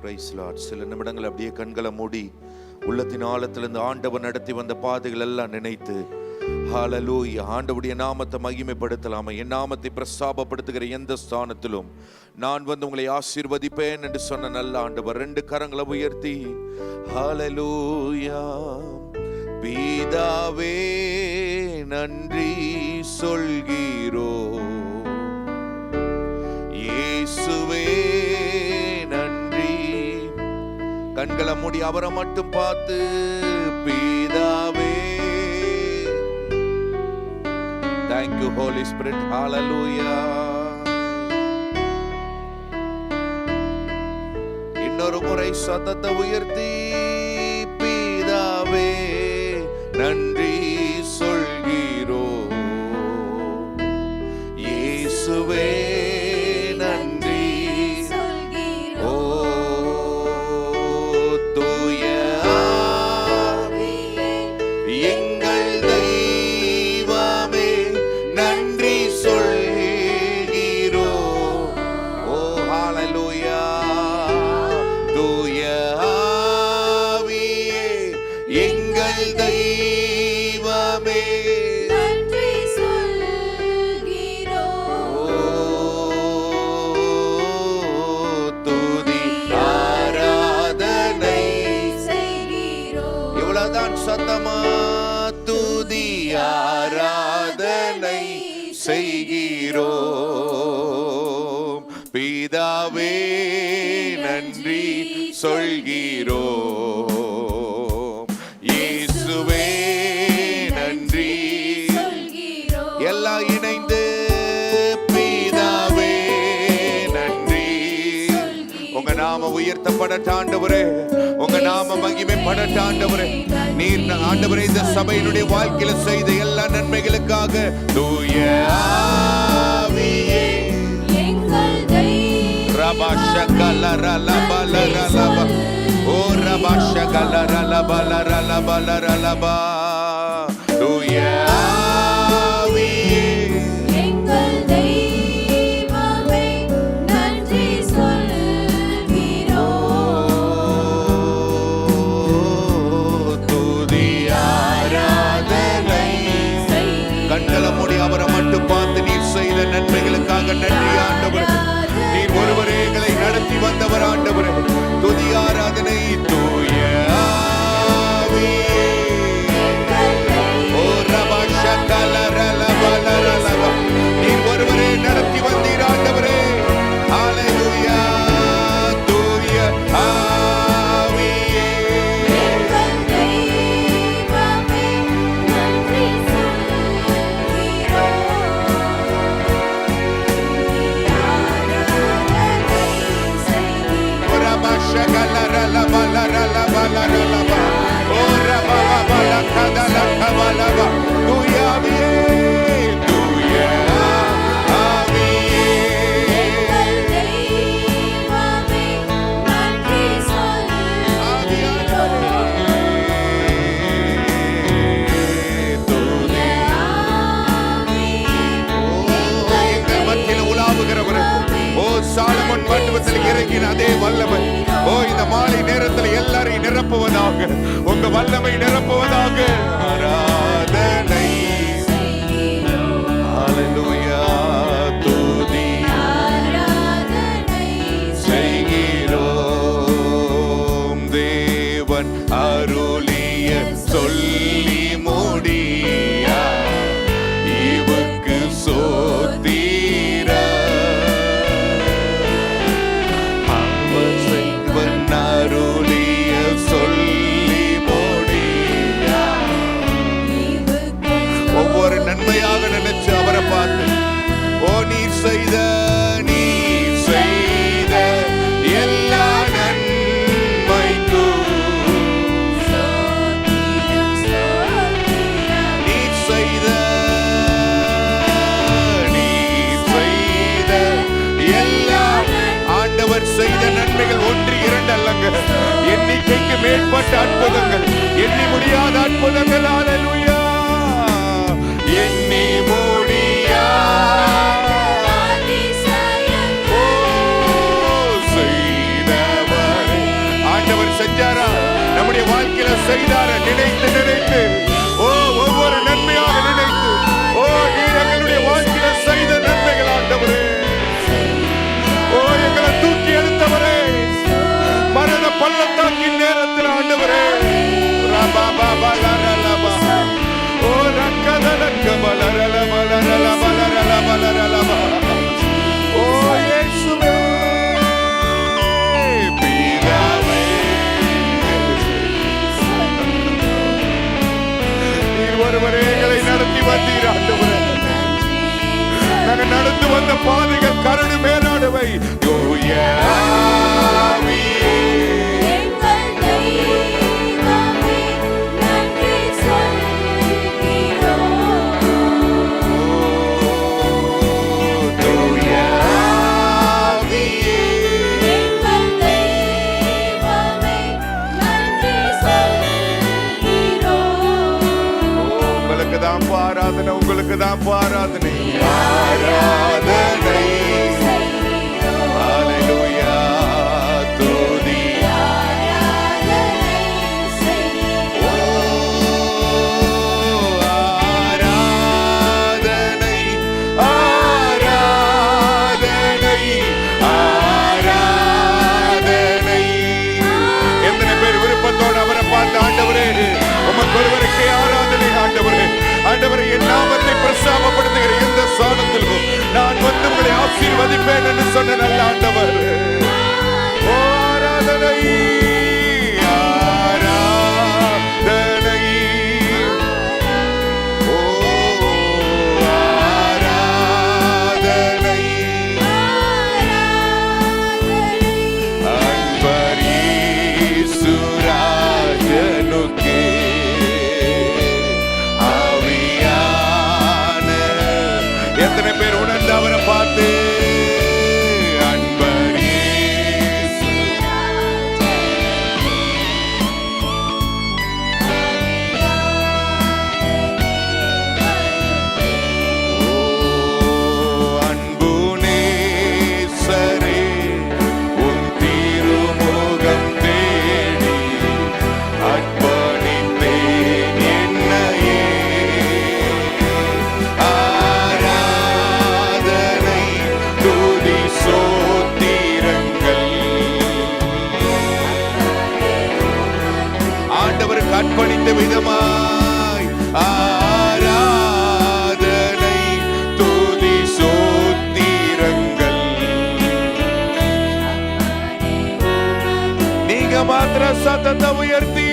Price Lord. சில நிமிடங்கள் அப்படியே கண்களை மூடி உள்ளத்தின் ஆழத்திலிருந்து ஆண்டவர் நடத்தி வந்த பாதைகள் எல்லாம் நினைத்து ஹல்லேலூயா ஆண்டவருடைய நாமத்தை மகிமைப்படுத்தலாமா. என் நாமத்தை பிரஸ்தாபப்படுத்துகிற எந்த ஸ்தானத்திலும் நான் வந்து உங்களை ஆசீர்வதிப்பேன் என்று சொன்ன நல்ல ஆண்டவர். 2 கரங்களை உயர்த்தி ஹல்லேலூயா. பிதாவே நன்றி சொல்கிறோ, இயேசுவே நன்றி. கண்களை மூடி அவரை மட்டும் பார்த்து பிதாவே. Thank you Holy Spirit. Hallelujah. இன்னொரு முறை சத்தத்தை உயர்த்தி பிதாவே நன்றி சொல்கிறோ, இயேசுவே நன்றி சொல்கிறோ. தூய ஆவியே எங்கள் தெய்வமே நன்றி சொல்கிறோ. ஓ ஹல்லேலூயா. தூய ஆவியே எங்கள் தெய்வமே நன்றி சொல்கிறோ. துதி ஆராதனை செய்கிறோ. இவ்வளவுதான் சத்தமா. துதி ஆராதனை செய்கிறோ. பிதாவே நன்றி சொல்கிறோ, இயேசுவே நன்றி சொல்கிறோ. எல்லாம் இணைந்து பிதாவே நன்றி. உங்க நாம உயர்த்தப்படட்ட ஆண்டவரே, உங்க நாம மகிமைப்படட்ட ஆண்டவரே. நீர் ஆண்டவரே இந்த சபையினுடைய வாழ்க்கையில செய்த எல்லா நன்மைகளுக்காக தூய ஆவியே எங்கள் தெய்வமே ரபஷகலரலபலரலப. ஓ ரபஷகலரலபலரலபலரலப. தூய ஆவியே எங்கள் தெய்வமே நன்றி சொல்கிறோ. துதி ஆராதனை. கண்களை மூடி அவரை மட்டும் பார்த்து நீர் செய்த நன்மைகளுக்காக நன்றி ஆண்டவரே. நீர் ஒருவரே எங்களை நடத்தி வந்தவர் ஆண்டவரே. துதி ஆராதனை. தூய ஆவியே ஓ ரபஷகலரலபலரலப. நீர் ஒருவரே நடத்தி வந்தீர் ஆண்டவரே. ஹல்லேலூயா. தூய ஆவியே எங்கள் தெய்வமே நன்றி சொல்கிறோ. ரபஷகலரலபலரலபலரலப. ஓ ரபபலகதலகபலப. தூய ஆவியே, தூய ஆவியே எங்கள் தெய்வமே நன்றி சொல்கிறோ. தூய ஆவியே எங்கள் மத்தியில் உலாவுகிறவரே. ஓ சாலமோன் மண்டபத்தில் இறங்கின அதே வல்லமை ஓ இந்த மாலை நேரத்தில் எல்லாரையும் நிரப்புவதாக, உங்க வல்லமை நிரப்புவதாக. ஆராதனை. ஹல்லேலூயா. துதி ஆராதனை செய்கிறோம். தேவன் அருளிய சொல்லி முடியா இவுக்கு சோத்திர. அருளிய சொல்லி முடியா. ஒவ்வொரு நன்மையாக நினைச்சு அவரை பார்த்து ஓ நீர் செய்த எல்லா நன்மைக்கும் நீர் செய்த எல்லா ஆண்டவர் செய்த நன்மைகள் 1 2 அல்லங்க, எண்ணிக்கைக்கு மேற்பட்ட அற்புதங்கள், எண்ணி முடியாத அற்புதங்கள். ஹல்லேலூயா. எண்ணி முடியா செய்தவரே வாழ்க்கையில செய்தார நினைத்து நினைத்து, ஓ ஒவ்வொரு நன்மையாக நினைத்து, ஓ நீர் எங்களுடைய வாழ்க்கையில செய்த நன்மைகள் ஆண்டவரே, ஓ எங்களை தூக்கி எடுத்தவரே, மரண பள்ளத்தாக்கின் நேரத்தில் ஆண்டவரே, ஓ ரக்கதலக்க பலரலபலரலபலரலபலரலபா, ஓ இயேசுவே பிதாவே, நீர் ஒருவரே எங்களை நடத்தி வந்தீர் ஆண்டவரே. நாங்கள் நடந்து வந்த பாதைகள் கரடு மேலானவை. தூய ஆவியே, ஆராதனை உங்களுக்கு தான் ஆராதனை, ஆராதனை, ஹல்லேலூயா, துதி, ஓ ஆராதனை, ஆராதனை, ஆராதனை. எத்தனை பேர் விருப்பத்தோடு அவரை பார்த்து ஆண்டவரே உமக்கு ஒருவருக்கே ஆராதனை ஆண்டவரே, ஆண்டவரே என் நாமத்தை பிரஸ்தாபப்படுத்துகிற எந்த ஸ்தானத்திலும் நான் வந்து உங்களை ஆசீர்வதிப்பேன் என்று சொன்ன நல்ல ஆண்டவர். ஓ ஆராதனை, ஆராதனை, ஓ ஆராதனை, அன்பரீசுராஜனுக்கே எத்தனை பேர் உணர்ந்து அவரை பார்த்து அன்பரீசு, ஓ அன்பு நேசரே, உன் திருமுகம் தேடி அர்ப்பணித்தேன் என்னையே, ஆண்டவருக்கு அர்ப்பணித்த விதமாய் ஆராதனை, துதி, சோத்திரங்கள். நீங்க மாத்திர சத்தத்தை உயர்த்தி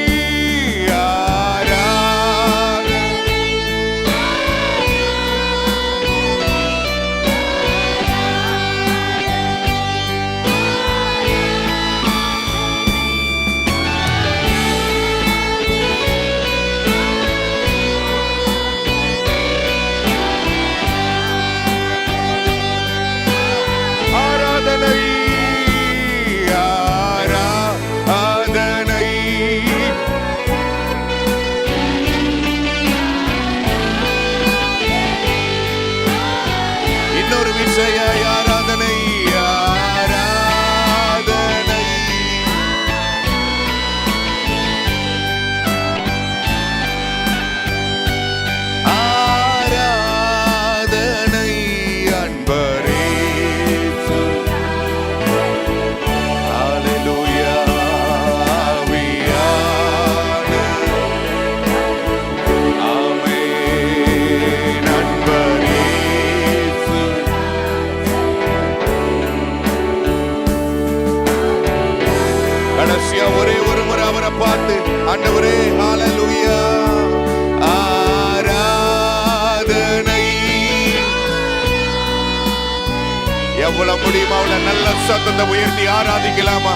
ஒரே ஒரு முறை அவரை பார்த்து ஆண்டவரே ஹல்லேலூயா, ஆராதனை. எவ்வளவு முடியுமா அவ்வளவு நல்ல சத்தத்தை உயர்த்தி ஆராதிக்கலாமா?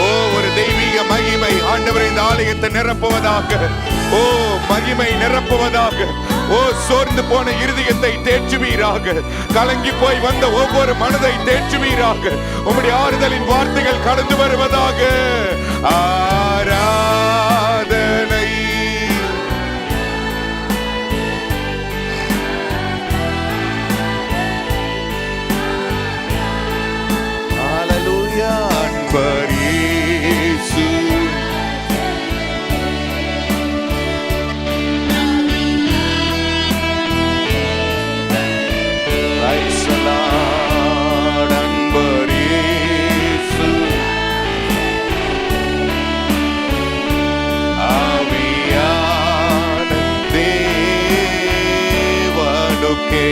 ஓ ஒரு தெய்வீக மகிமை ஆண்டவரை இந்த ஆலயத்தை நிரப்புவதாக, ஓ மகிமை நிரப்புவதாக, ஓ சோர்ந்து போன இருதயத்தை தேற்றுவீராக, கலங்கி போய் வந்த ஒவ்வொரு மனதை தேற்றுவீராக, உம்முடைய ஆறுதலின் வார்த்தைகள் கடந்து வருவதாக. ஆராதனை, ஹல்லேலூயா, அன்பரீசு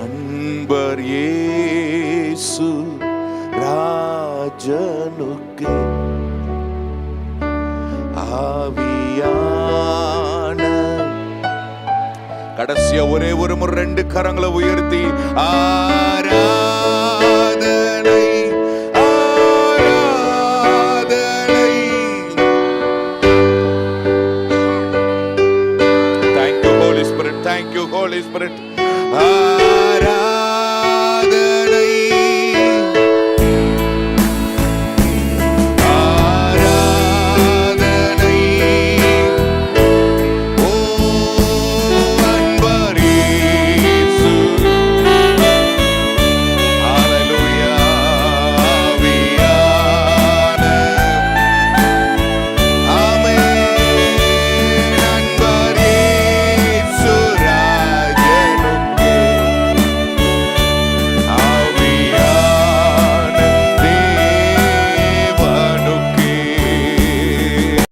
அன்பர் இயேசு ராஜனுக்கு ஆவியான கடைசியா ஒரே ஒரு முறை 2 கரங்களை உயர்த்தி ஆராதனை ஆராதனை. Thank you Holy Spirit, thank you Holy Spirit.